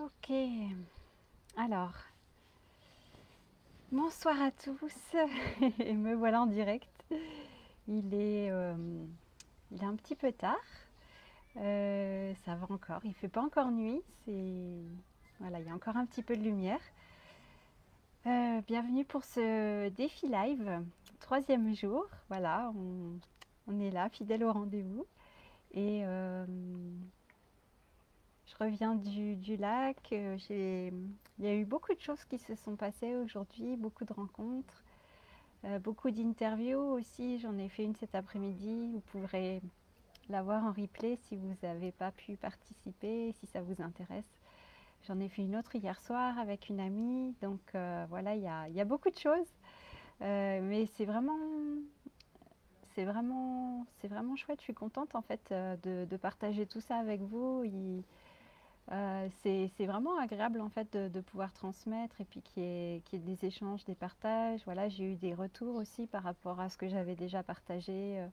Ok, alors, bonsoir à tous, et me voilà en direct. Il est, euh, il est un petit peu tard, ça va encore, il fait pas encore nuit, voilà, il y a encore un petit peu de lumière. Bienvenue pour ce défi live, troisième jour, voilà, on est là, fidèle au rendez-vous. Et je reviens du lac. Il y a eu beaucoup de choses qui se sont passées aujourd'hui, beaucoup de rencontres, beaucoup d'interviews aussi. J'en ai fait une cet après-midi. Vous pourrez la voir en replay si vous n'avez pas pu participer, si ça vous intéresse. J'en ai fait une autre hier soir avec une amie. Donc voilà, il y a beaucoup de choses. Mais c'est vraiment chouette. Je suis contente en fait de partager tout ça avec vous. C'est vraiment agréable en fait de pouvoir transmettre et puis qu'il y ait des échanges, des partages. Voilà, j'ai eu des retours aussi par rapport à ce que j'avais déjà partagé,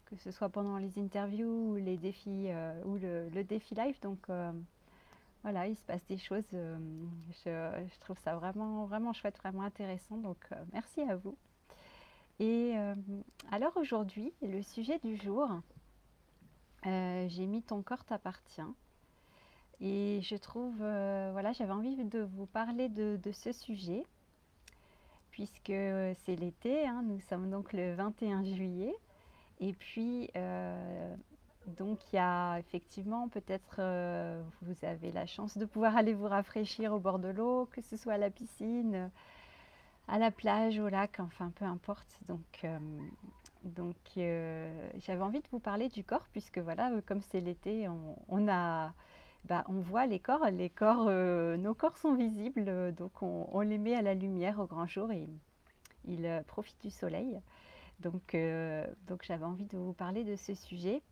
que ce soit pendant les interviews ou les défis ou le défi live. Donc voilà, il se passe des choses. Je trouve ça vraiment chouette, vraiment intéressant. Donc merci à vous. Et alors aujourd'hui, le sujet du jour, j'ai mis ton corps t'appartient. Et je trouve, voilà, j'avais envie de vous parler de ce sujet, puisque c'est l'été, hein, nous sommes donc le 21 juillet. Et puis, donc il y a effectivement peut-être, vous avez la chance de pouvoir aller vous rafraîchir au bord de l'eau, que ce soit à la piscine, à la plage, au lac, enfin peu importe. J'avais envie de vous parler du corps, puisque voilà, comme c'est l'été, on voit nos corps sont visibles, donc on les met à la lumière au grand jour et ils profitent du soleil. Donc j'avais envie de vous parler de ce sujet.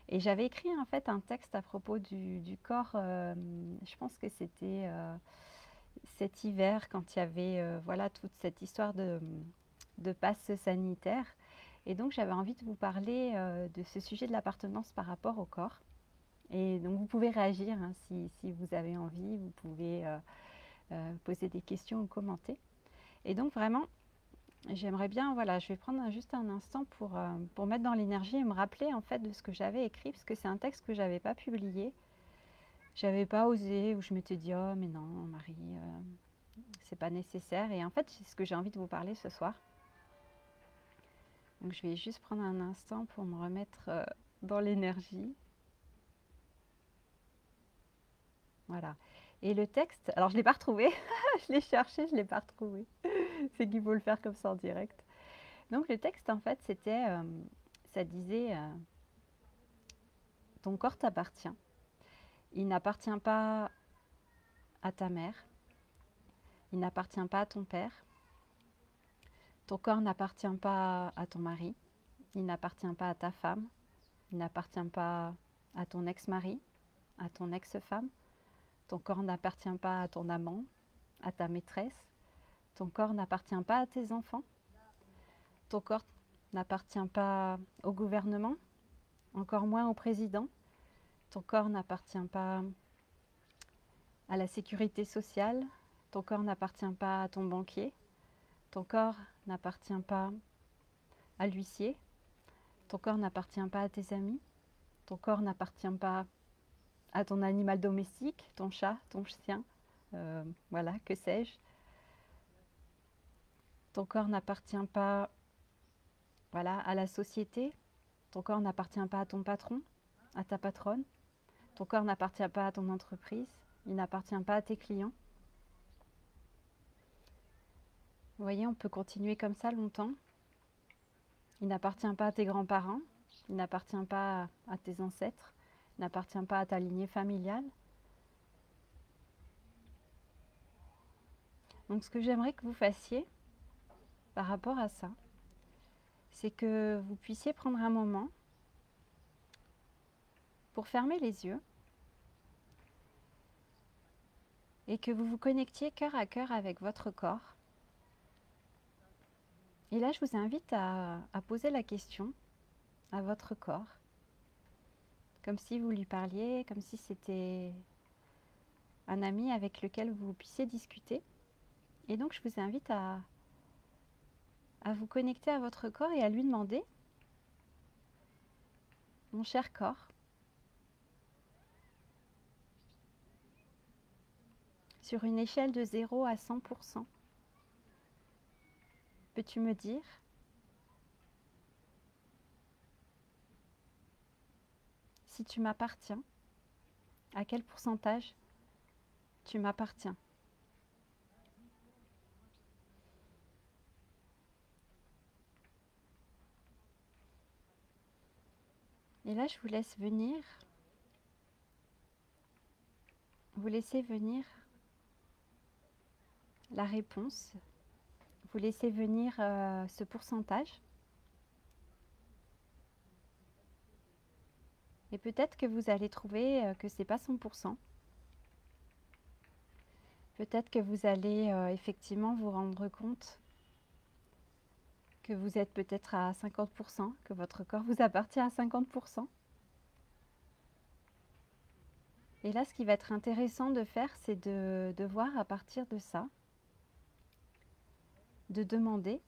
Et j'avais écrit en fait un texte à propos du corps, je pense que c'était cet hiver quand il y avait voilà, toute cette histoire de passe sanitaire. Et donc j'avais envie de vous parler de ce sujet de l'appartenance par rapport au corps. Et donc vous pouvez réagir hein, si vous avez envie, vous pouvez poser des questions ou commenter. Et donc vraiment, j'aimerais bien, voilà, je vais prendre juste un instant pour mettre dans l'énergie et me rappeler en fait de ce que j'avais écrit, parce que c'est un texte que j'avais pas publié. J'avais pas osé, ou je m'étais dit, oh mais non, Marie, c'est pas nécessaire. Et en fait, c'est ce que j'ai envie de vous parler ce soir. Donc je vais juste prendre un instant pour me remettre dans l'énergie. Voilà. Et le texte, alors je ne l'ai pas retrouvé, je l'ai cherché, je ne l'ai pas retrouvé. C'est qu'il faut le faire comme ça en direct. Donc le texte, en fait, ça disait, ton corps t'appartient. Il n'appartient pas à ta mère, il n'appartient pas à ton père, ton corps n'appartient pas à ton mari, il n'appartient pas à ta femme, il n'appartient pas à ton ex-mari, à ton ex-femme, ton corps n'appartient pas à ton amant, à ta maîtresse, ton corps n'appartient pas à tes enfants, ton corps n'appartient pas au gouvernement, encore moins au président, ton corps n'appartient pas à la sécurité sociale, ton corps n'appartient pas à ton banquier, ton corps n'appartient pas à l'huissier, ton corps n'appartient pas à tes amis, ton corps n'appartient pas à ton animal domestique, ton chat, ton chien, voilà, que sais-je. Ton corps n'appartient pas, voilà, à la société, ton corps n'appartient pas à ton patron, à ta patronne, ton corps n'appartient pas à ton entreprise, il n'appartient pas à tes clients. Vous voyez, on peut continuer comme ça longtemps. Il n'appartient pas à tes grands-parents, il n'appartient pas à tes ancêtres, il n'appartient pas à ta lignée familiale. Donc ce que j'aimerais que vous fassiez par rapport à ça, c'est que vous puissiez prendre un moment pour fermer les yeux et que vous vous connectiez cœur à cœur avec votre corps. Et là, je vous invite à poser la question à votre corps, comme si vous lui parliez, comme si c'était un ami avec lequel vous puissiez discuter. Et donc je vous invite à vous connecter à votre corps et à lui demander, mon cher corps, sur une échelle de 0 à 100%, peux-tu me dire si tu m'appartiens, à quel pourcentage tu m'appartiens? Et là, je vous laisse venir, vous laissez venir la réponse, vous laissez venir ce pourcentage. Et peut-être que vous allez trouver que c'est pas 100%. Peut-être que vous allez effectivement vous rendre compte que vous êtes peut-être à 50%, que votre corps vous appartient à 50%. Et là, ce qui va être intéressant de faire, c'est de voir à partir de ça, de demander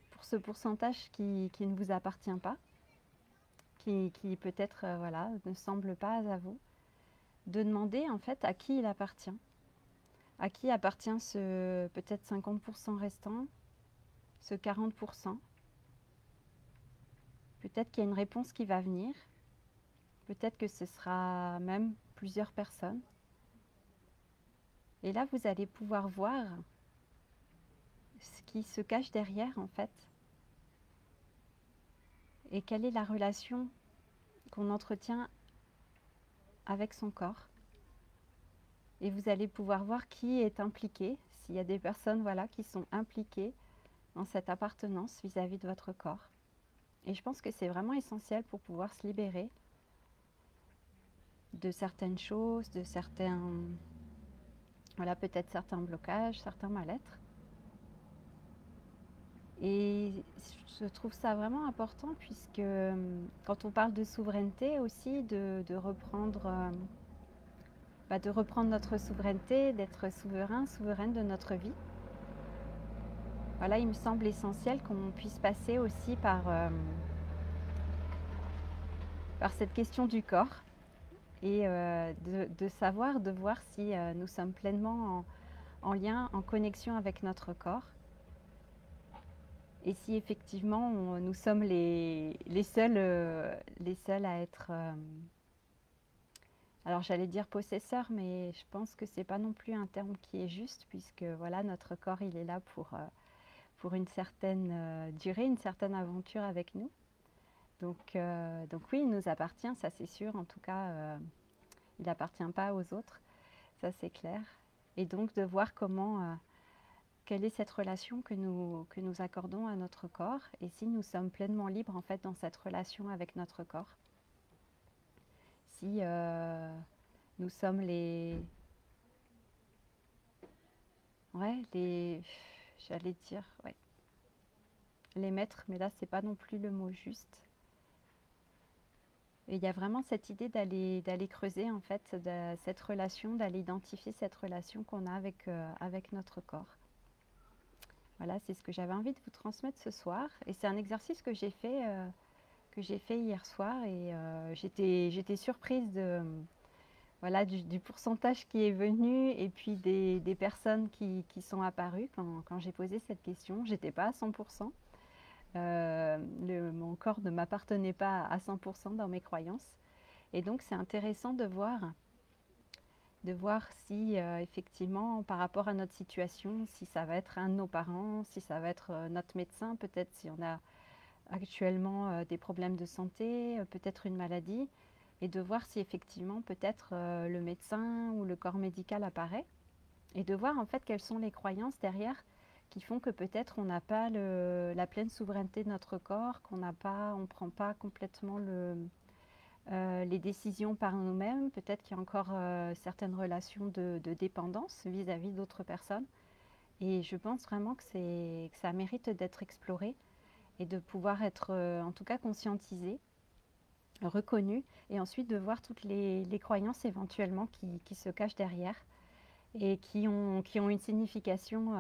pour ce pourcentage qui ne vous appartient pas, qui peut-être voilà, ne semble pas à vous, de demander en fait à qui il appartient. À qui appartient ce peut-être 50% restant, ce 40%. Peut-être qu'il y a une réponse qui va venir. Peut-être que ce sera même plusieurs personnes. Et là, vous allez pouvoir voir ce qui se cache derrière, en fait. Et quelle est la relation qu'on entretient avec son corps. Et vous allez pouvoir voir qui est impliqué, s'il y a des personnes voilà, qui sont impliquées dans cette appartenance vis-à-vis de votre corps. Et je pense que c'est vraiment essentiel pour pouvoir se libérer de certaines choses, de certains, voilà, peut-être certains blocages, certains mal-être. Et je trouve ça vraiment important puisque quand on parle de souveraineté aussi, de reprendre notre souveraineté, d'être souverain, souveraine de notre vie. Voilà, il me semble essentiel qu'on puisse passer aussi par cette question du corps et de savoir, de voir si nous sommes pleinement en lien, en connexion avec notre corps. Et si effectivement nous sommes les seuls à être, alors j'allais dire possesseurs, mais je pense que c'est pas non plus un terme qui est juste, puisque voilà, notre corps il est là pour une certaine durée, une certaine aventure avec nous. Donc oui, il nous appartient, ça c'est sûr. En tout cas, il n'appartient pas aux autres, ça c'est clair. Et donc de voir quelle est cette relation que nous accordons à notre corps, et si nous sommes pleinement libres en fait dans cette relation avec notre corps. Si nous sommes j'allais dire, les maîtres, mais là c'est pas non plus le mot juste. Et il y a vraiment cette idée d'aller creuser en fait cette relation, d'aller identifier cette relation qu'on a avec notre corps. Voilà, c'est ce que j'avais envie de vous transmettre ce soir. Et c'est un exercice que j'ai fait hier soir, et j'étais surprise voilà, du pourcentage qui est venu, et puis des personnes qui sont apparues quand j'ai posé cette question. J'étais pas à 100%. Mon corps ne m'appartenait pas à 100% dans mes croyances. Et donc c'est intéressant de voir si effectivement par rapport à notre situation, si ça va être un de nos parents, si ça va être notre médecin, peut-être si on a actuellement des problèmes de santé, peut-être une maladie, et de voir si effectivement peut-être le médecin ou le corps médical apparaît, et de voir en fait quelles sont les croyances derrière qui font que peut-être on n'a pas la pleine souveraineté de notre corps, on ne prend pas complètement les décisions par nous-mêmes. Peut-être qu'il y a encore certaines relations de dépendance vis-à-vis d'autres personnes. Et je pense vraiment que ça mérite d'être exploré et de pouvoir être en tout cas conscientisé reconnu, et ensuite de voir toutes les croyances éventuellement qui se cachent derrière et qui ont une signification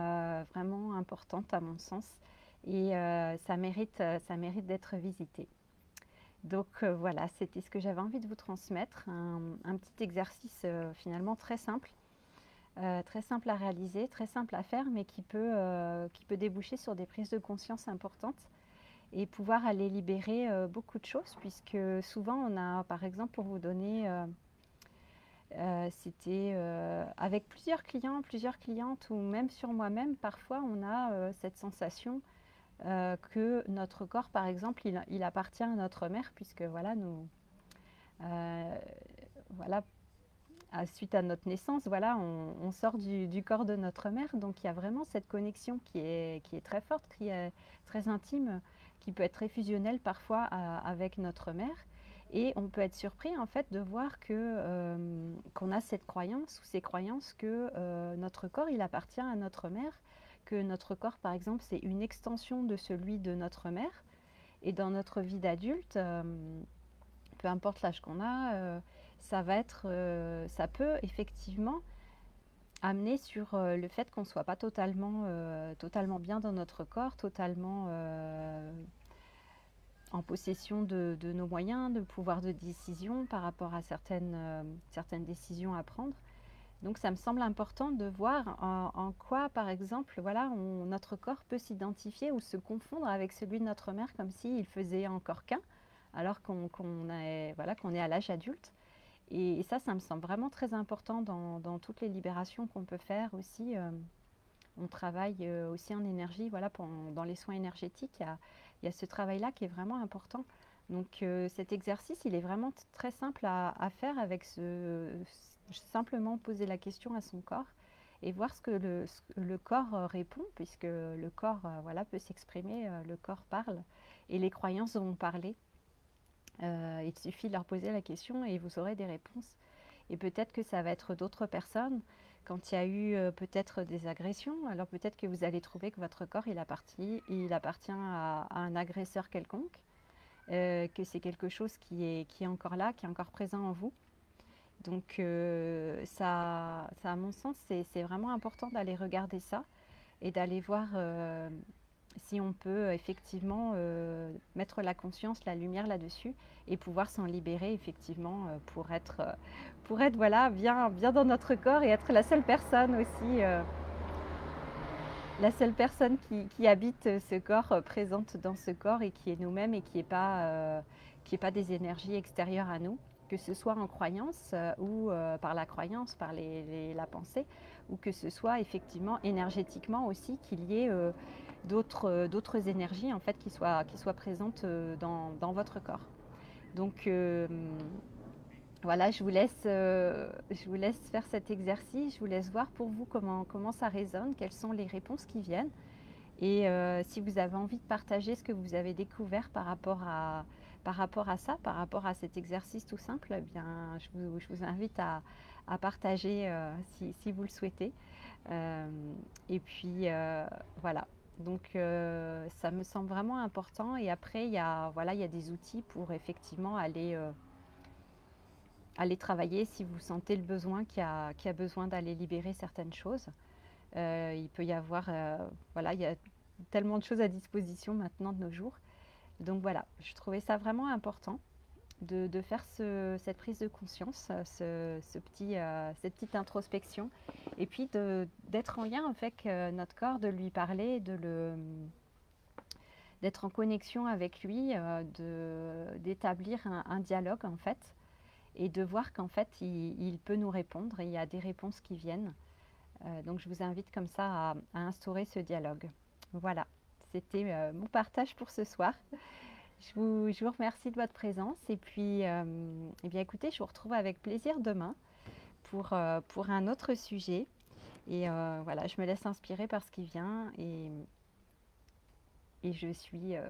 vraiment importante à mon sens. Et ça mérite d'être visité. Donc voilà, c'était ce que j'avais envie de vous transmettre, un petit exercice finalement très simple à réaliser, très simple à faire, mais qui peut déboucher sur des prises de conscience importantes et pouvoir aller libérer beaucoup de choses, puisque souvent on a, par exemple, pour vous donner, c'était avec plusieurs clients, plusieurs clientes, ou même sur moi-même, parfois on a cette sensation que notre corps, par exemple, il appartient à notre mère, puisque voilà, nous, euh, voilà, suite à notre naissance, voilà, on sort du corps de notre mère, donc il y a vraiment cette connexion qui est très forte, qui est très intime, qui peut être très fusionnelle parfois avec notre mère. Et on peut être surpris en fait de voir qu'on a cette croyance ou ces croyances que notre corps il appartient à notre mère, que notre corps par exemple c'est une extension de celui de notre mère. Et dans notre vie d'adulte, peu importe l'âge qu'on a, ça peut effectivement amener sur le fait qu'on ne soit pas totalement bien dans notre corps, totalement en possession de nos moyens, de pouvoir de décision par rapport à certaines décisions à prendre. Donc ça me semble important de voir en quoi, par exemple, voilà, notre corps peut s'identifier ou se confondre avec celui de notre mère, comme s'il faisait encore qu'un, alors voilà, qu'on est à l'âge adulte. Et ça me semble vraiment très important dans toutes les libérations qu'on peut faire aussi. On travaille aussi en énergie, voilà, dans les soins énergétiques, il y a ce travail-là qui est vraiment important. Donc cet exercice, il est vraiment très simple à faire avec simplement poser la question à son corps et voir ce que le corps répond, puisque le corps voilà, peut s'exprimer, le corps parle et les croyances vont parler. Il suffit de leur poser la question et vous aurez des réponses. Et peut-être que ça va être d'autres personnes. Quand il y a eu peut-être des agressions, alors peut-être que vous allez trouver que votre corps, il appartient à un agresseur quelconque, que c'est quelque chose qui est encore là, qui est encore présent en vous. Donc à mon sens, c'est vraiment important d'aller regarder ça et d'aller voir si on peut effectivement mettre la conscience, la lumière là-dessus et pouvoir s'en libérer effectivement pour être voilà, bien dans notre corps et être la seule personne aussi, la seule personne qui habite ce corps, présente dans ce corps et qui est nous-mêmes et qui est pas des énergies extérieures à nous, que ce soit en croyance ou par la croyance, par la pensée, ou que ce soit effectivement énergétiquement aussi qu'il y ait d'autres énergies en fait qui soient présentes dans votre corps. Donc voilà, je vous laisse faire cet exercice, je vous laisse voir pour vous comment ça résonne, quelles sont les réponses qui viennent. Et si vous avez envie de partager ce que vous avez découvert par rapport à ça, par rapport à cet exercice tout simple, eh bien, je vous invite à partager si vous le souhaitez. Euh, et puis voilà. Donc ça me semble vraiment important. Et après, voilà, il y a des outils pour effectivement aller travailler si vous sentez le besoin qu'il y a besoin d'aller libérer certaines choses. Il peut y avoir, voilà, il y a tellement de choses à disposition maintenant de nos jours. Donc voilà, je trouvais ça vraiment important de faire cette prise de conscience, cette petite introspection, et puis d'être en lien avec notre corps, de lui parler, d'être en connexion avec lui, d'établir un dialogue en fait, et de voir qu'en fait il peut nous répondre et il y a des réponses qui viennent. Donc je vous invite comme ça à instaurer ce dialogue. Voilà, c'était mon partage pour ce soir. Je vous remercie de votre présence et puis eh bien, écoutez, je vous retrouve avec plaisir demain pour un autre sujet. Et voilà, je me laisse inspirer par ce qui vient et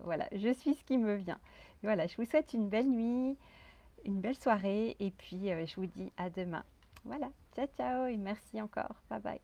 voilà, je suis ce qui me vient. Voilà, je vous souhaite une belle nuit, une belle soirée et puis je vous dis à demain. Voilà, ciao ciao et merci encore. Bye bye.